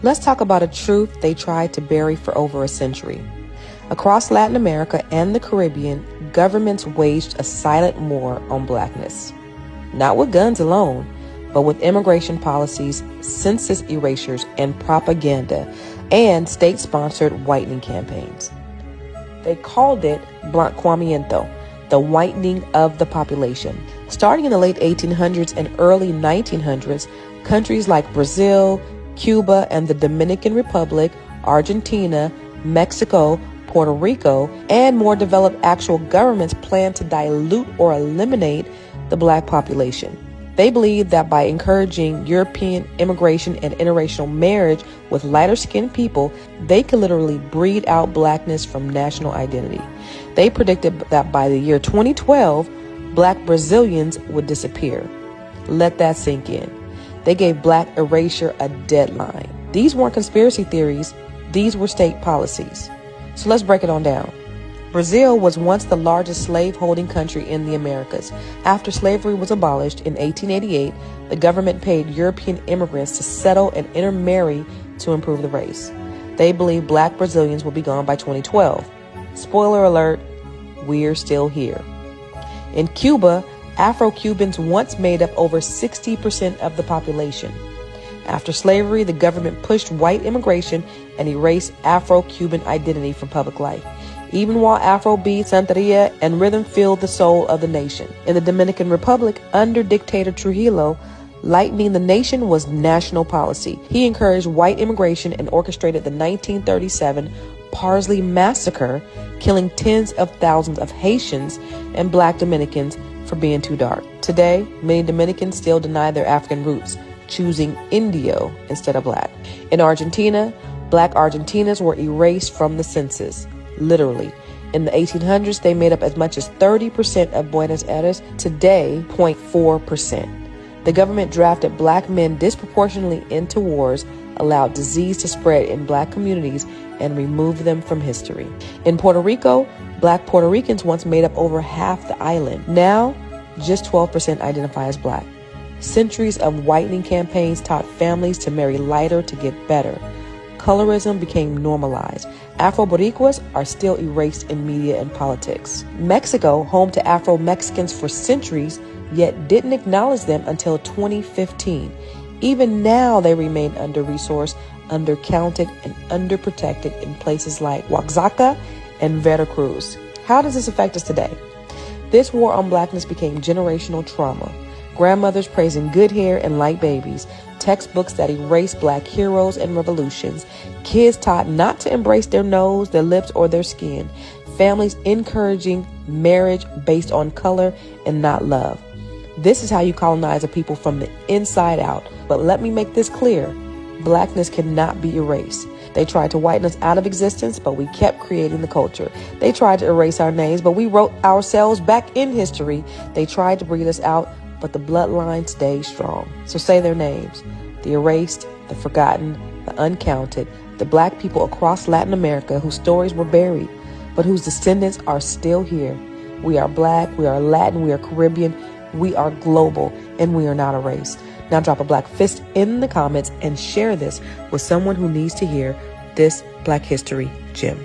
Let's talk about a truth they tried to bury for over a century. Across Latin America and the Caribbean, governments waged a silent war on blackness. Not with guns alone, but with immigration policies, census erasures, and propaganda, and state-sponsored whitening campaigns. They called it blanqueamiento, the whitening of the population. Starting in the late 1800s and early 1900s, countries like Brazil, Cuba, and the Dominican Republic, Argentina, Mexico, Puerto Rico, and more developed actual governments planned to dilute or eliminate the black population. They believed that by encouraging European immigration and interracial marriage with lighter-skinned people, they could literally breed out blackness from national identity. They predicted that by the year 2012, black Brazilians would disappear. Let that sink in. They gave black erasure a deadline. These weren't conspiracy theories, these were state policies. So let's break it on down. Brazil was once the largest slave-holding country in the Americas. After slavery was abolished in 1888, the government paid European immigrants to settle and intermarry to improve the race. They believed black Brazilians would be gone by 2012. Spoiler alert, we're still here. In Cuba, Afro-Cubans once made up over 60% of the population. After slavery, the government pushed white immigration and erased Afro-Cuban identity from public life, even while Afrobeat, Santeria, and rhythm filled the soul of the nation. In the Dominican Republic, under dictator Trujillo, lightening the nation was national policy. He encouraged white immigration and orchestrated the 1937 Parsley Massacre, killing tens of thousands of Haitians and black Dominicans for being too dark. Today, many Dominicans still deny their African roots, choosing Indio instead of black. In Argentina, black Argentinians were erased from the census. Literally. In the 1800s, they made up as much as 30% of Buenos Aires. Today, 0.4%. The government drafted black men disproportionately into wars, allowed disease to spread in black communities, and removed them from history. In Puerto Rico, black Puerto Ricans once made up over half the island. Now, just 12% identify as black. Centuries of whitening campaigns taught families to marry lighter to get better. Colorism became normalized. Afro-Boricuas are still erased in media and politics. Mexico, home to Afro-Mexicans for centuries, yet didn't acknowledge them until 2015. Even now, they remain under-resourced, undercounted, and underprotected in places like Oaxaca and Veracruz. How does this affect us today? This war on blackness became generational trauma. Grandmothers praising good hair and light babies, textbooks that erase black heroes and revolutions, kids taught not to embrace their nose, their lips, or their skin, families encouraging marriage based on color and not love. This is how you colonize a people from the inside out. But let me make this clear. Blackness cannot be erased. They tried to whiten us out of existence, but we kept creating the culture. They tried to erase our names, but we wrote ourselves back in history. They tried to breed us out, but the bloodline stayed strong. So say their names: the erased, the forgotten, the uncounted, the black people across Latin America whose stories were buried, but whose descendants are still here. We are black, we are Latin, we are Caribbean, we are global, and we are not erased. Now drop a black fist in the comments and share this with someone who needs to hear this Black History gem.